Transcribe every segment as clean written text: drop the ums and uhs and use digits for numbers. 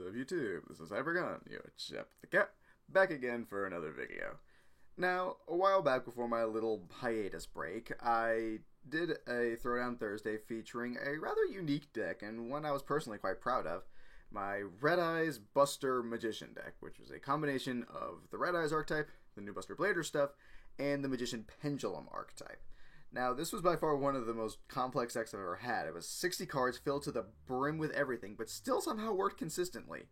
of YouTube? This is Hypergun, your Chep the Cat, back again for another video. Now, a while back before my little hiatus break, I did a Throwdown Thursday featuring a rather unique deck, and one I was personally quite proud of, my Red Eyes Buster Magician deck, which was a combination of the Red Eyes archetype, the new Buster Blader stuff, and the Magician Pendulum archetype. Now, this was by far one of the most complex decks I've ever had. It was 60 cards filled to the brim with everything, but still somehow worked consistently.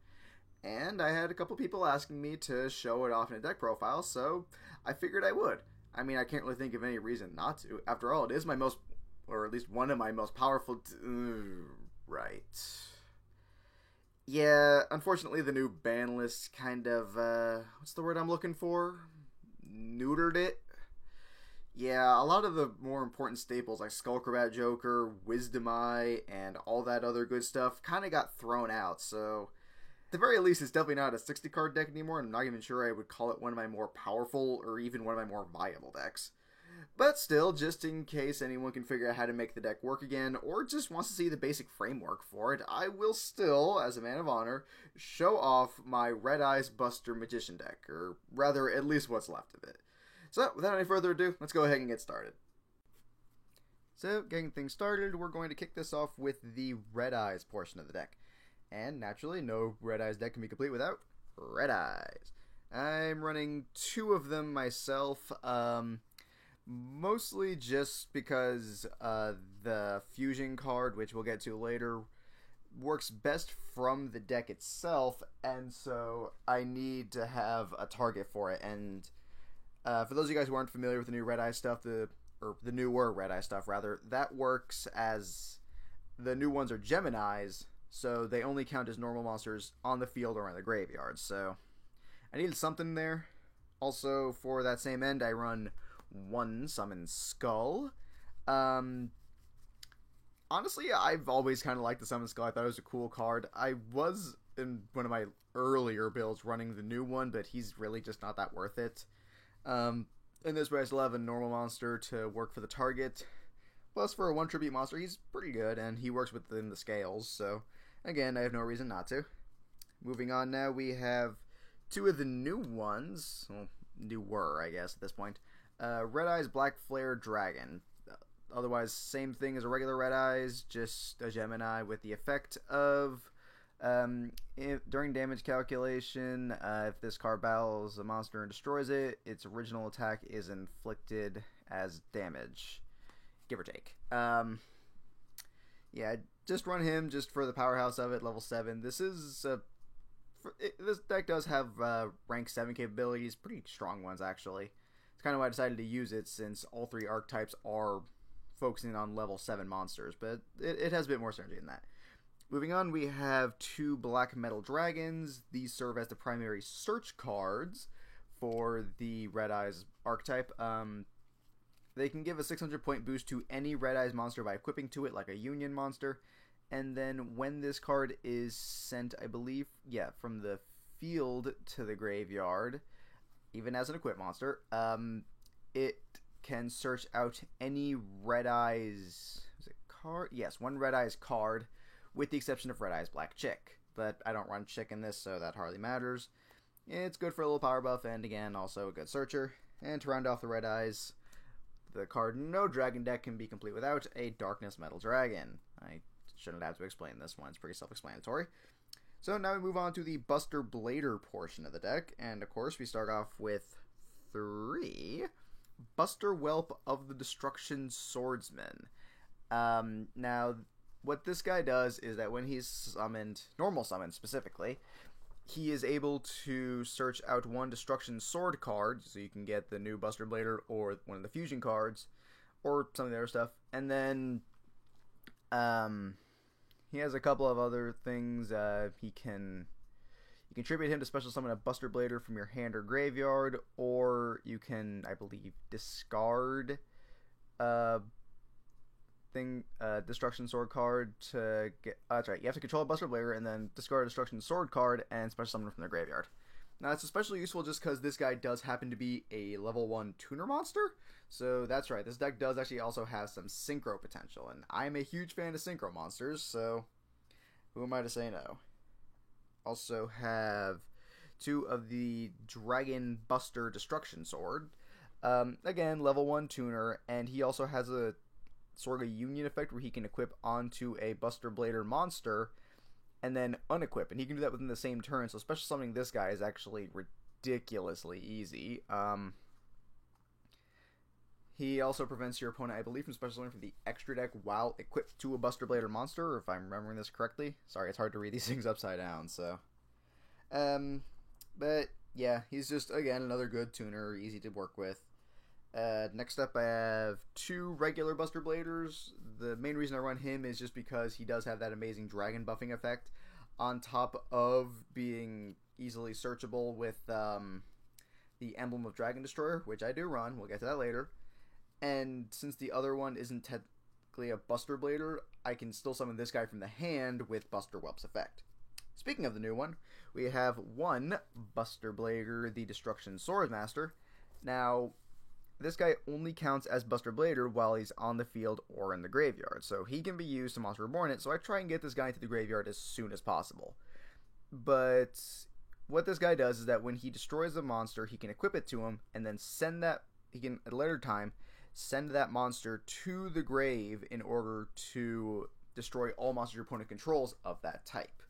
And I had a couple people asking me to show it off in a deck profile, so I figured I would. I mean, I can't really think of any reason not to. After all, it is my most, or at least one of my most powerful... right. Yeah, unfortunately the new ban list kind of, what's the word I'm looking for? Neutered it? Yeah, a lot of the more important staples like Skullcrabat Joker, Wisdom Eye, and all that other good stuff kind of got thrown out, so at the very least it's definitely not a 60 card deck anymore, and I'm not even sure I would call it one of my more powerful or even one of my more viable decks. But still, just in case anyone can figure out how to make the deck work again, or just wants to see the basic framework for it, I will still, as a man of honor, show off my Red Eyes Buster Magician deck, or rather, at least what's left of it. So, without any further ado, let's go ahead and get started. So, getting things started, we're going to kick this off with the Red Eyes portion of the deck. And, naturally, no Red Eyes deck can be complete without Red Eyes. I'm running two of them myself, mostly just because the Fusion card, which we'll get to later, works best from the deck itself, and so I need to have a target for it, and... for those of you guys who aren't familiar with the new Red Eye stuff, the newer Red Eye stuff, rather, that works as the new ones are Geminis, so they only count as normal monsters on the field or in the graveyard, so I needed something there. Also, for that same end, I run one Summon Skull. Honestly, I've always kind of liked the Summon Skull. I thought it was a cool card. I was, in one of my earlier builds, running the new one, but he's really just not that worth it. In this way, I still have a normal monster to work for the target. Plus, for a 1 tribute monster, he's pretty good, and he works within the scales, so, again, I have no reason not to. Moving on now, we have two of the new ones, well, newer, I guess, at this point. Red Eyes Black Flare Dragon. Otherwise, same thing as a regular Red Eyes, just a Gemini with the effect of... during damage calculation, if this card battles a monster and destroys it, its original attack is inflicted as damage, give or take. Yeah, just run him just for the powerhouse of it, level 7. This is this deck does have rank 7 capabilities, pretty strong ones actually. It's kind of why I decided to use it, since all three archetypes are focusing on level 7 monsters, but it has a bit more synergy than that. Moving on, we have two Black Metal Dragons. These serve as the primary search cards for the Red Eyes archetype. They can give a 600 point boost to any Red Eyes monster by equipping to it, like a Union monster. And then when this card is sent, I believe, yeah, from the field to the graveyard, even as an equipped monster, it can search out any Red Eyes... is it card? Yes, one Red Eyes card, with the exception of Red Eyes Black Chick. But I don't run Chick in this, so that hardly matters. It's good for a little power buff, and again, also a good searcher. And to round off the Red Eyes, the card No Dragon deck can be complete without a Darkness Metal Dragon. I shouldn't have to explain this one, it's pretty self-explanatory. So now we move on to the Buster Blader portion of the deck, and of course we start off with 3 Buster Whelp of the Destruction Swordsman. Now, what this guy does is that when he's summoned, normal summoned specifically, he is able to search out one Destruction Sword card, so you can get the new Buster Blader or one of the Fusion cards, or some of the other stuff, and then he has a couple of other things. You can tribute him to special summon a Buster Blader from your hand or graveyard, or you can, I believe, discard Destruction Sword card to get... that's right, you have to control a Buster Blader and then discard a Destruction Sword card and special summon from their graveyard. Now, it's especially useful just because this guy does happen to be a level 1 tuner monster, so that's right, this deck does actually also have some synchro potential, and I'm a huge fan of synchro monsters, so who am I to say no? also have 2 of the Dragon Buster Destruction Sword. Again, level 1 tuner, and he also has a sort of union effect where he can equip onto a Buster Blader monster and then unequip, and he can do that within the same turn, so special summoning this guy is actually ridiculously easy. He also prevents your opponent, I believe, from special summoning for the extra deck while equipped to a Buster Blader monster, if I'm remembering this correctly. Sorry, it's hard to read these things upside down, so. But, yeah, he's just, again, another good tuner, easy to work with. Next up, I have 2 regular Buster Bladers. The main reason I run him is just because he does have that amazing dragon buffing effect, on top of being easily searchable with the Emblem of Dragon Destroyer, which I do run. We'll get to that later. And since the other one isn't technically a Buster Blader, I can still summon this guy from the hand with Buster Whelp's effect. Speaking of the new one, we have 1 Buster Blader, the Destruction Swordmaster. Now, this guy only counts as Buster Blader while he's on the field or in the graveyard, so he can be used to Monster Reborn it, so I try and get this guy into the graveyard as soon as possible. But what this guy does is that when he destroys a monster, he can equip it to him, and then he can, at a later time, send that monster to the grave in order to destroy all monsters your opponent controls of that type.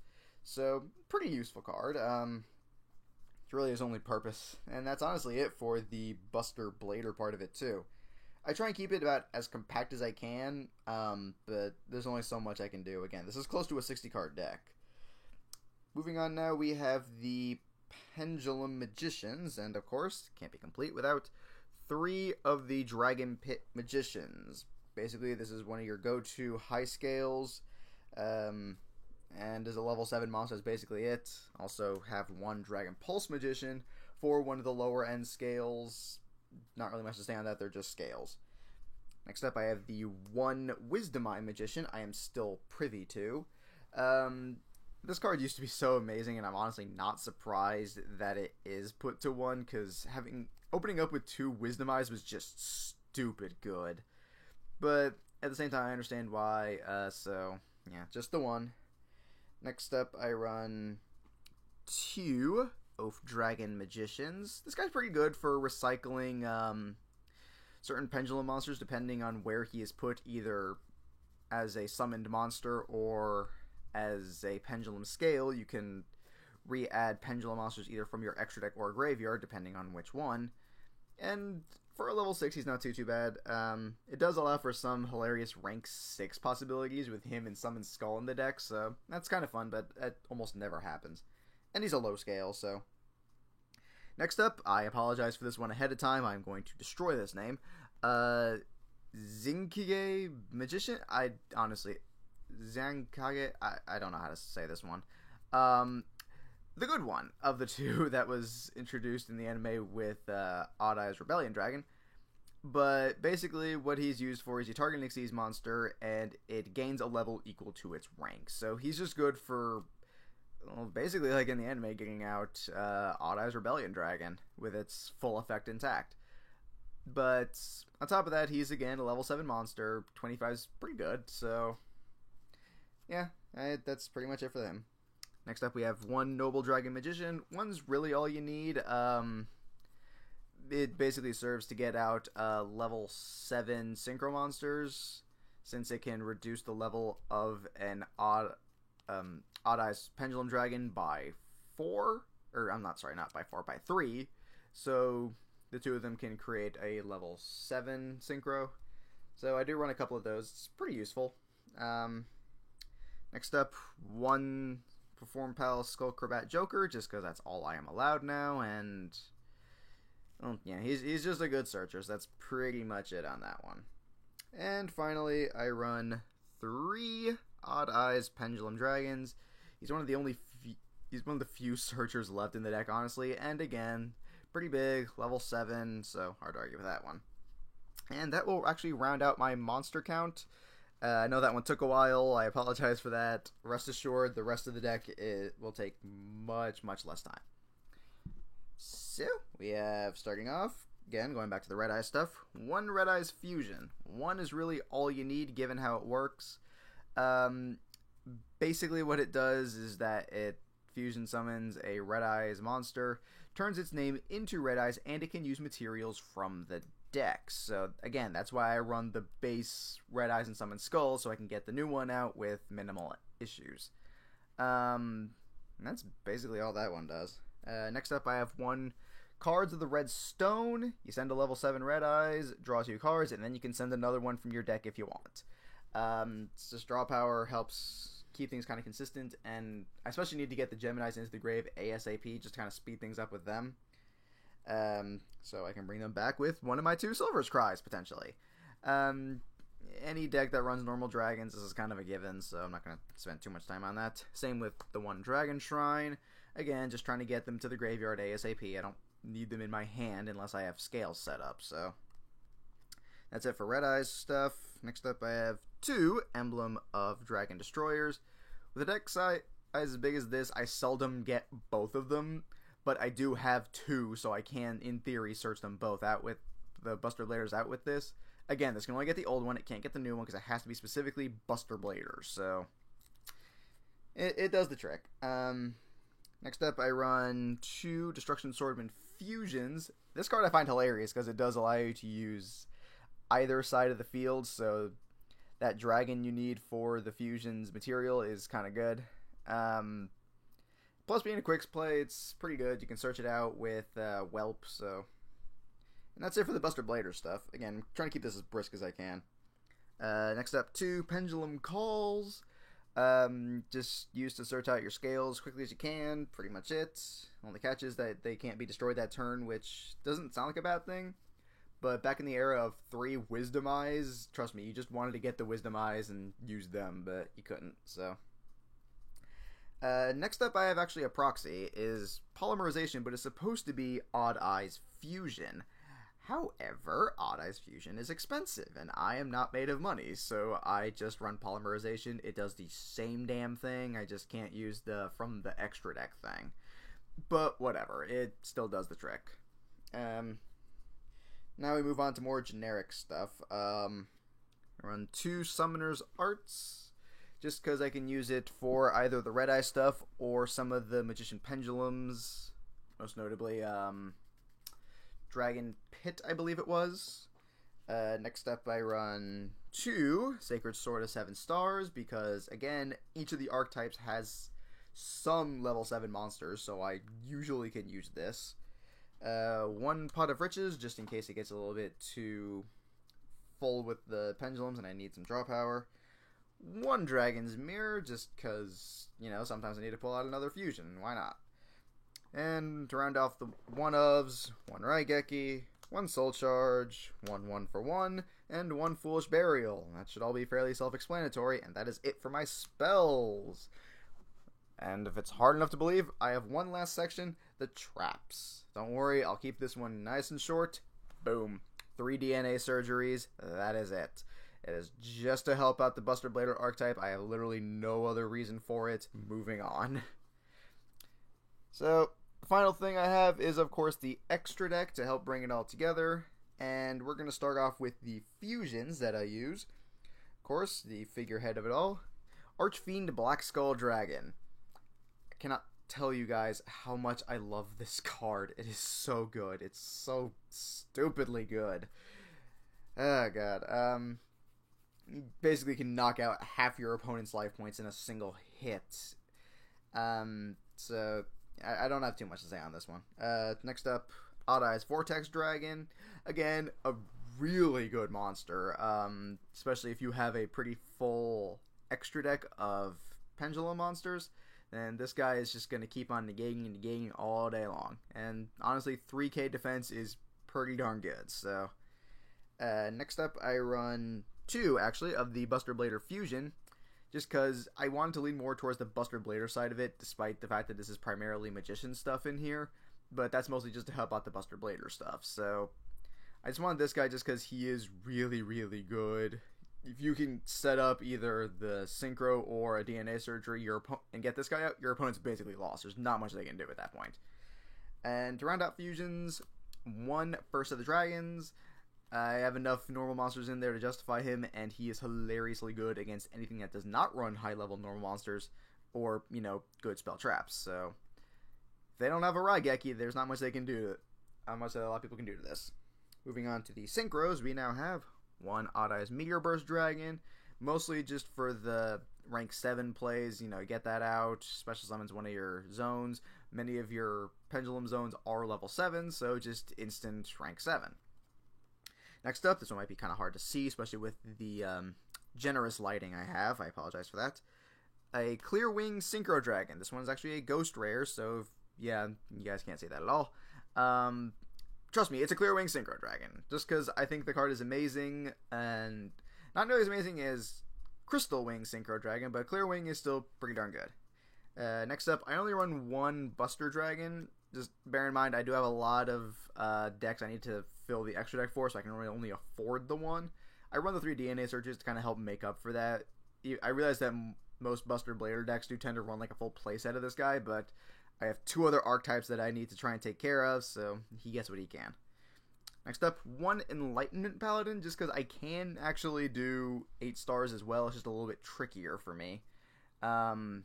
So, pretty useful card. It's really his only purpose, and that's honestly it for the Buster Blader part of it too. I try and keep it about as compact as I can, but there's only so much I can do. Again, this is close to a 60-card deck. Moving on now, we have the Pendulum Magicians, and of course, can't be complete without 3 of the Dragon Pit Magicians. Basically, this is one of your go-to high scales, and as a level 7 monster is basically it. Also have 1 Dragon Pulse Magician for one of the lower end scales. Not really much to say on that, they're just scales. Next up, I have the 1 Wisdom Eye Magician I am still privy to. This card used to be so amazing, and I'm honestly not surprised that it is put to 1, because opening up with 2 Wisdom Eyes was just stupid good. But at the same time, I understand why, so yeah, just the 1. Next up, I run 2 Oath Dragon Magicians. This guy's pretty good for recycling certain pendulum monsters depending on where he is put, either as a summoned monster or as a pendulum scale. You can re-add pendulum monsters either from your extra deck or graveyard, depending on which one. And for a level 6, he's not too bad. It does allow for some hilarious rank 6 possibilities with him and Summon Skull in the deck, so that's kind of fun, but that almost never happens. And he's a low scale, so. Next up, I apologize for this one ahead of time. I'm going to destroy this name. Zinkage Magician? Zankage? I don't know how to say this one. The good one of the 2 that was introduced in the anime with Odd Eyes Rebellion Dragon. But basically what he's used for is you target an Xyz monster and it gains a level equal to its rank. So he's just good for, well, basically like in the anime, getting out Odd Eyes Rebellion Dragon with its full effect intact. But on top of that, he's again a level 7 monster. 25 is pretty good, so yeah, that's pretty much it for him. Next up, we have 1 Noble Dragon Magician. 1's really all you need. It basically serves to get out level 7 Synchro monsters, since it can reduce the level of an Odd Eyes Pendulum Dragon by 4. Or, I'm not sorry, not by 4, by 3. So the 2 of them can create a level 7 Synchro. So I do run a couple of those. It's pretty useful. Next up, 1 Perform Pal Skullcrobat Joker, just because that's all I am allowed now, and well, yeah, he's just a good searcher, so that's pretty much it on that one. And finally, I run 3 Odd Eyes Pendulum Dragons. He's one of the few searchers left in the deck, honestly, and again, pretty big, level 7, so hard to argue with that one. And that will actually round out my monster count. I know that one took a while. I apologize for that. Rest assured, the rest of the deck will take much, much less time. So, we have, starting off, again, going back to the Red Eyes stuff, 1 Red Eyes Fusion. 1 is really all you need, given how it works. Basically, what it does is that it fusion summons a Red Eyes monster, turns its name into Red Eyes, and it can use materials from the deck. So again, that's why I run the base Red Eyes and summon Skull, so I can get the new one out with minimal issues. And that's basically all that one does. Next up, I have one Cards of the Red Stone. You send a level 7 Red Eyes, draw 2 cards, and then you can send another one from your deck if you want. It's just draw power, helps keep things kind of consistent, and I especially need to get the Geminis into the grave ASAP, just to kind of speed things up with them. So I can bring them back with one of my 2 Silver's Cries, potentially. Any deck that runs normal dragons, this is kind of a given, so I'm not going to spend too much time on that. Same with the one Dragon Shrine. Again, just trying to get them to the graveyard ASAP. I don't need them in my hand unless I have scales set up, so that's it for Red Eyes stuff. Next up, I have 2 Emblem of Dragon Destroyers. With a deck size as big as this, I seldom get both of them, but I do have 2, so I can, in theory, search them both out with the Buster Bladers out with this. Again, this can only get the old one, it can't get the new one, because it has to be specifically Buster Bladers, so it does the trick. Next up, I run 2 Destruction Swordman Fusions. This card I find hilarious because it does allow you to use either side of the field, so that dragon you need for the fusions material is kind of good. Plus, being a quick play, it's pretty good. You can search it out with Whelp, so... And that's it for the Buster Blader stuff. Again, I'm trying to keep this as brisk as I can. Next up, 2 Pendulum Calls. Just used to search out your scales as quickly as you can. Pretty much it. Only catch is that they can't be destroyed that turn, which doesn't sound like a bad thing. But back in the era of 3 Wisdom Eyes, trust me, you just wanted to get the Wisdom Eyes and use them, but you couldn't, so... next up, I have actually a proxy. Is Polymerization, but it's supposed to be Odd Eyes Fusion. However, Odd Eyes Fusion is expensive, and I am not made of money, so I just run Polymerization. It does the same damn thing, I just can't use the from the extra deck thing. But whatever, it still does the trick. Now we move on to more generic stuff. I run 2 Summoner's Arts, just because I can use it for either the Red Eye stuff or some of the Magician Pendulums, most notably, Dragon Pit, I believe it was. Next up, I run 2 Sacred Sword of 7 Stars, because, again, each of the archetypes has some level 7 monsters, so I usually can use this. 1 Pot of Riches, just in case it gets a little bit too full with the pendulums and I need some draw power. 1 Dragon's Mirror, just because, you know, sometimes I need to pull out another fusion. Why not? And to round off the 1-ofs, 1 Raigeki, 1 Soul Charge, 1 for 1, and 1 Foolish Burial. That should all be fairly self-explanatory, and that is it for my spells. And if it's hard enough to believe, I have one last section, the traps. Don't worry, I'll keep this one nice and short. Boom. 3 DNA surgeries, that is it. It is just to help out the Buster Blader archetype. I have literally no other reason for it. Moving on. So, the final thing I have is, of course, the extra deck to help bring it all together. And we're going to start off with the fusions that I use. Of course, the figurehead of it all, Archfiend Black Skull Dragon. I cannot tell you guys how much I love this card. It is so good. It's so stupidly good. Oh, God. You basically can knock out half your opponent's life points in a single hit. So, I don't have too much to say on this one. Next up, Odd Eyes Vortex Dragon. Again, a really good monster. Especially if you have a pretty full extra deck of Pendulum monsters. Then this guy is just going to keep on negating and negating all day long. And honestly, 3k defense is pretty darn good. So, next up, I run 2, actually, of the Buster Blader Fusion. Just because I wanted to lean more towards the Buster Blader side of it, despite the fact that this is primarily Magician stuff in here. But that's mostly just to help out the Buster Blader stuff. So, I just wanted this guy just because he is really, really good. If you can set up either the Synchro or a DNA surgery and get this guy out, your opponent's basically lost. There's not much they can do at that point. And to round out fusions, 1 First of the Dragons. I have enough normal monsters in there to justify him, and he is hilariously good against anything that does not run high-level normal monsters. or, good spell traps. So if they don't have a Raigeki, there's not much they can do. Not much that a lot of people can do to this. Moving on to the synchros, we now have one Odd Eyes Meteor Burst Dragon, mostly just for the rank 7 plays, get that out. Special summons one of your zones. Many of your pendulum zones are level 7, so just instant rank 7. Next up, this one might be kind of hard to see, especially with the generous lighting I have. I apologize for that. A Clear Wing Synchro Dragon. This one's actually a ghost rare, so yeah, you guys can't see that at all. Trust me, it's a Clear Wing Synchro Dragon, just because I think the card is amazing, and not nearly as amazing as Crystal Wing Synchro Dragon, but Clear Wing is still pretty darn good. Next up, I only run one Buster Dragon. Just bear in mind, I do have a lot of decks I need to fill the extra deck for, so I can really only afford the one. I run the 3 DNA searches to kind of help make up for that. I realize that most Buster Blader decks do tend to run like a full playset of this guy, but I have 2 other archetypes that I need to try and take care of, so he gets what he can. Next up, one Enlightenment Paladin, just because I can actually do 8 stars as well. It's just a little bit trickier for me. Well,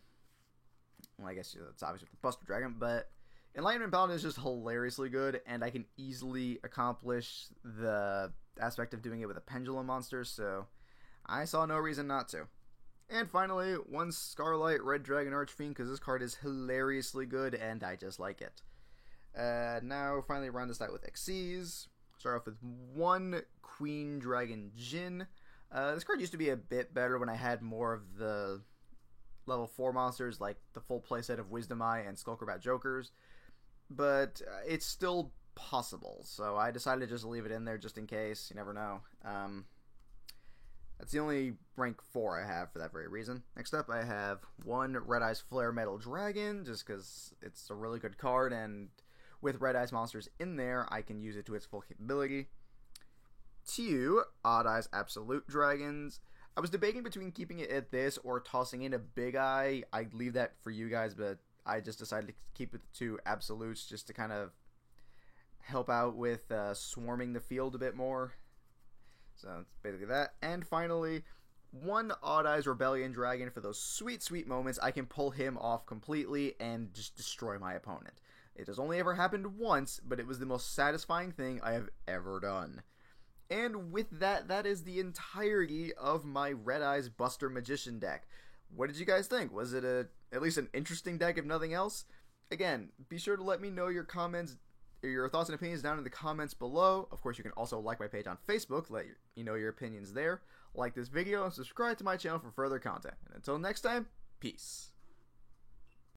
I guess that's obvious with the Buster Dragon, but Enlightenment Paladin is just hilariously good, and I can easily accomplish the aspect of doing it with a Pendulum monster, so I saw no reason not to. And finally, one Scarlight Red Dragon Archfiend, because this card is hilariously good, and I just like it. Now, finally, round this out with Xyz. Start off with one Queen Dragon Jin. This card used to be a bit better when I had more of the level 4 monsters, like the full playset of Wisdom Eye and Skullcrobat Jokers, but it's still possible, so I decided to just leave it in there just in case. You never know. That's the only rank 4 I have for that very reason. Next up, I have one Red Eyes Flare Metal Dragon, just because it's a really good card, and with Red Eyes monsters in there, I can use it to its full capability. 2 Odd Eyes Absolute Dragons. I was debating between keeping it at this or tossing in a Big Eye. I'd leave that for you guys, but I just decided to keep it to Absolutes just to kind of help out with swarming the field a bit more. So it's basically that. And finally, one Odd Eyes Rebellion Dragon for those sweet, sweet moments. I can pull him off completely and just destroy my opponent. It has only ever happened once, but it was the most satisfying thing I have ever done. And with that, that is the entirety of my Red Eyes Buster Magician deck. What did you guys think? Was it at least an interesting deck, if nothing else? Again, be sure to let me know your comments, your thoughts and opinions down in the comments below. Of course, you can also like my page on Facebook, let me know your opinions there. Like this video and subscribe to my channel for further content. And until next time, peace.